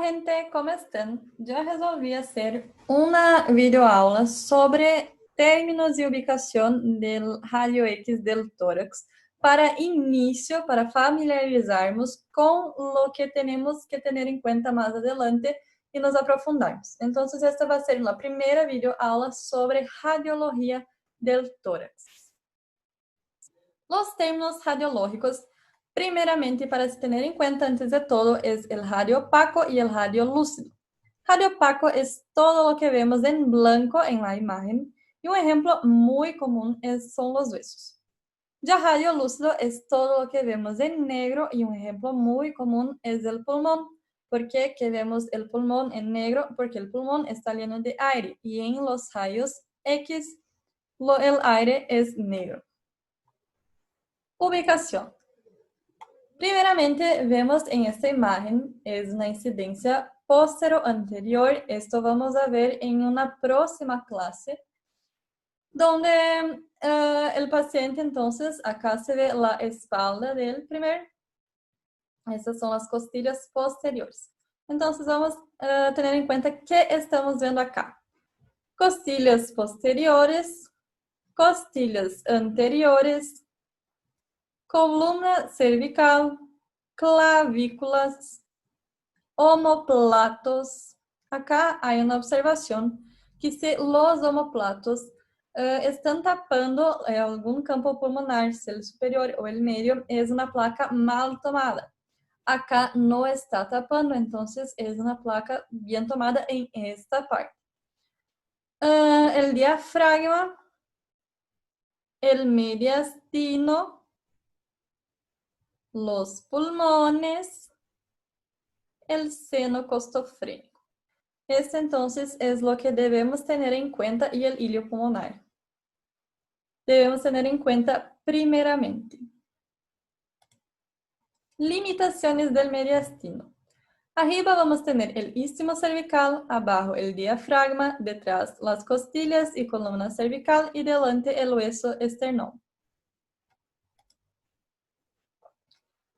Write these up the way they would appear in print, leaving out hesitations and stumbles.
gente, ¿cómo están? Yo resolví hacer una videoaula sobre términos y ubicación del rayo X del tórax para inicio, para familiarizarnos con lo que tenemos que tener en cuenta más adelante y nos aprofundarmos. Entonces, esta va a ser la primera videoaula sobre radiología del tórax. Los términos radiológicos, primeramente, para se tener en cuenta antes de todo, es el radio opaco y el radio lúcido. Radio opaco es todo lo que vemos en blanco en la imagen y un ejemplo muy común son los huesos. Ya radio lúcido es todo lo que vemos en negro y un ejemplo muy común es el pulmón. ¿Por qué que vemos el pulmón en negro? Porque el pulmón está lleno de aire y en los rayos X el aire es negro. Ubicación. Primeramente, vemos en esta imagen, es una incidencia póstero-anterior. Esto vamos a ver en una próxima clase, donde el paciente, entonces, acá se ve la espalda del primer. Estas son las costillas posteriores. Entonces, vamos a tener en cuenta qué estamos viendo acá. Costillas posteriores, costillas anteriores, columna cervical, clavículas, omoplatos. Acá hay una observación que si los omoplatos están tapando algún campo pulmonar, si el superior o el medio, es una placa mal tomada. Acá no está tapando, entonces es una placa bien tomada en esta parte. El diafragma, el mediastino, los pulmones, el seno costofrénico. Este entonces es lo que debemos tener en cuenta y el ilio pulmonar. Debemos tener en cuenta primeramente. Limitaciones del mediastino. Arriba vamos a tener el istmo cervical, abajo el diafragma, detrás las costillas y columna cervical y delante el hueso esternón.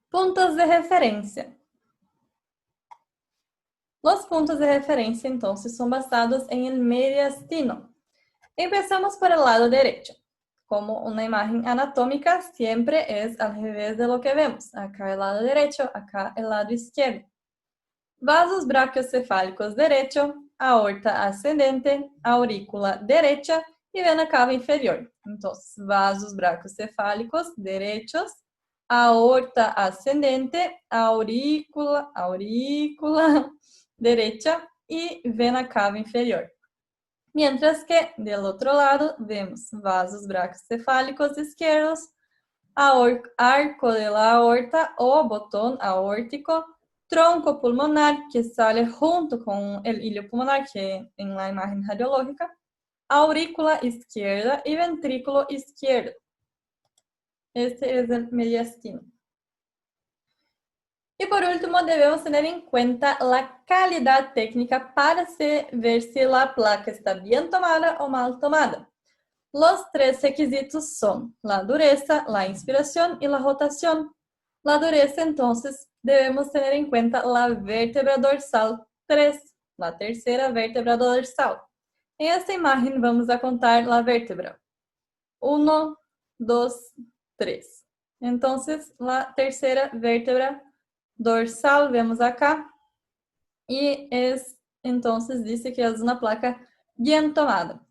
Puntos de referencia. Los puntos de referencia entonces son basados en el mediastino. Empezamos por el lado derecho. Como una imagen anatómica siempre es al revés de lo que vemos. Acá el lado derecho, acá el lado izquierdo. Vasos braquiocefálicos derecho, aorta ascendente, aurícula derecha y vena cava inferior. Entonces, vasos braquiocefálicos derechos, aorta ascendente, aurícula derecha y vena cava inferior. Mientras que del otro lado vemos vasos braquiocefálicos izquierdos, arco de la aorta o botón aórtico, tronco pulmonar que sale junto con el ilio pulmonar que en la imagen radiológica, aurícula izquierda y ventrículo izquierdo. Este es el mediastino. Y por último, debemos tener en cuenta la calidad técnica para ver si la placa está bien tomada o mal tomada. Los tres requisitos son la dureza, la inspiración y la rotación. La dureza, entonces, debemos tener en cuenta la vértebra dorsal 3, la tercera vértebra dorsal. En esta imagen vamos a contar la vértebra 1, 2, 3. Entonces, la tercera vértebra dorsal, vemos acá, y entonces dice que es una placa bien tomada.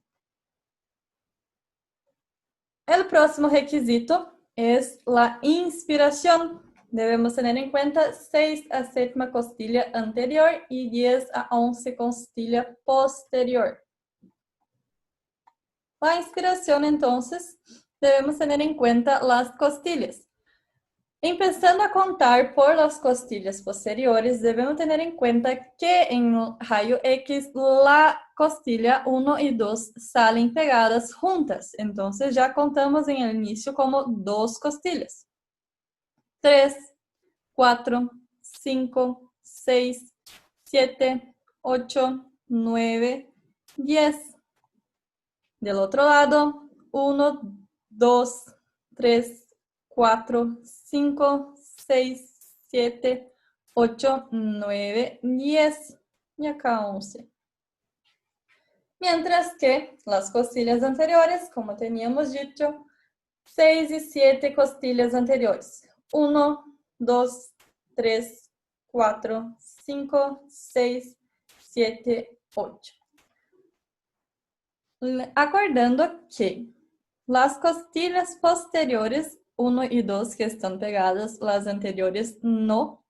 El próximo requisito es la inspiración. Debemos tener en cuenta 6 a 7 costilla anterior y 10 a 11 costilla posterior. La inspiración, entonces, debemos tener en cuenta las costillas. Empezando a contar por las costillas posteriores, debemos tener en cuenta que en el rayo X la costilla 1 y 2 salen pegadas juntas. Entonces ya contamos en el inicio como 2 costillas. 3, 4, 5, 6, 7, 8, 9, 10. Del otro lado, 1, 2, 3, 4, 5, 6, 7, 8, 9, 10 y acá 11. Mientras que las costillas anteriores, como teníamos dicho, 6 y 7 costillas anteriores. 1, 2, 3, 4, 5, 6, 7, 8. Acordando que las costillas posteriores 1 y 2 que están pegadas, las anteriores no.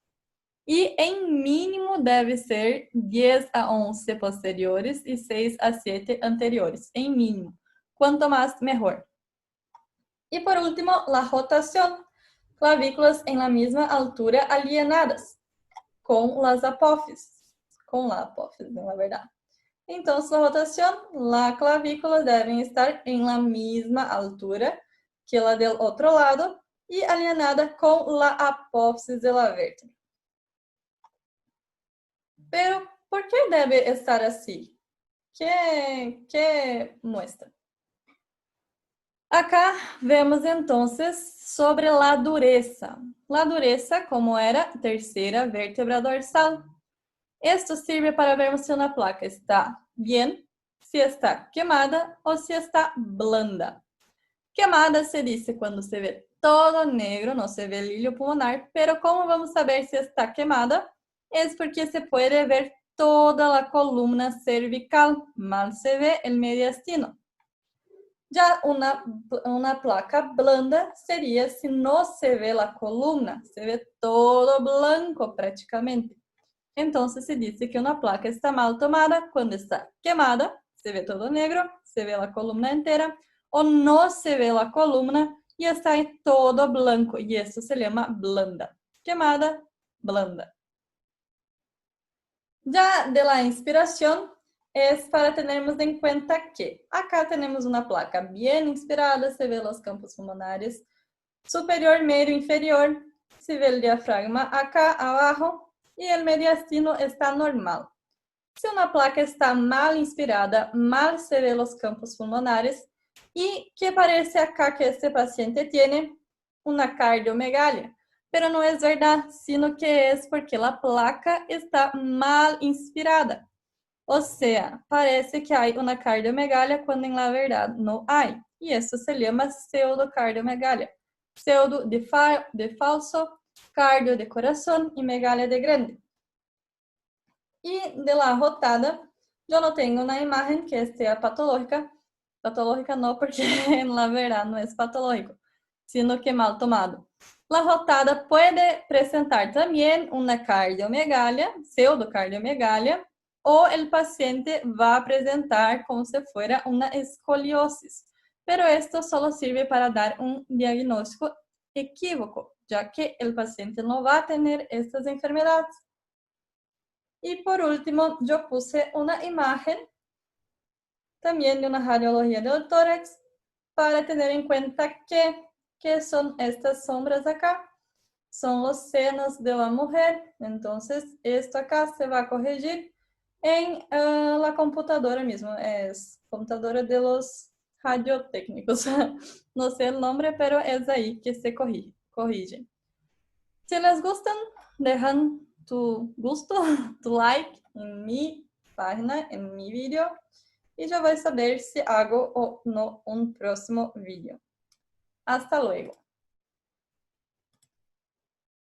Y en mínimo debe ser 10 a 11 posteriores y 6 a 7 anteriores, en mínimo. Cuanto más, mejor. Y por último, la rotación. Clavículas en la misma altura alienadas, con las apófisis. Con la apófisis, la verdad. Entonces, la rotación, la clavícula debe estar en la misma altura que la del otro lado y alineada con la apófisis de la vértebra. Pero, ¿por qué debe estar así? ¿Qué muestra? Acá vemos entonces sobre la dureza. La dureza, como era tercera vértebra dorsal. Esto sirve para ver si una placa está bien, si está quemada o si está blanda. Quemada se dice cuando se ve todo negro, no se ve el hilio pulmonar, pero ¿cómo vamos a saber si está quemada? Es porque se puede ver toda la columna cervical, mal se ve el mediastino. Ya una placa blanda sería si no se ve la columna, se ve todo blanco prácticamente. Entonces se dice que una placa está mal tomada cuando está quemada, se ve todo negro, se ve la columna entera, o no se ve la columna y está todo blanco, y eso se llama blanda. Quemada, blanda. Ya de la inspiración es para tenermos en cuenta que acá tenemos una placa bien inspirada, se ve los campos pulmonares superior, medio, inferior, se ve el diafragma acá abajo y el mediastino está normal. Si una placa está mal inspirada, mal se ve los campos pulmonares y que parece acá que este paciente tiene una cardiomegalia. Pero no es verdad, sino que es porque la placa está mal inspirada. O sea, parece que hay una cardiomegalia cuando en la verdad no hay. Y eso se llama pseudocardiomegalia. Pseudo de falso, cardio de corazón y megalia de grande. Y de la rotada, yo no tengo una imagen que sea patológica. Patológica no, porque en la verdad no es patológico, sino que mal tomado. La rotada puede presentar también una cardiomegalia, pseudocardiomegalia, o el paciente va a presentar como si fuera una escoliosis. Pero esto solo sirve para dar un diagnóstico equívoco, ya que el paciente no va a tener estas enfermedades. Y por último, yo puse una imagen también de una radiología del tórax para tener en cuenta que son estas sombras acá. Son los senos de la mujer. Entonces, esto acá se va a corregir en la computadora mismo. Es computadora de los radiotécnicos. No sé el nombre, pero es ahí que se corrige. Si les gustan, dejan tu gusto, tu like en mi página, en mi vídeo, y yo voy a saber si hago o no un próximo vídeo. Hasta luego.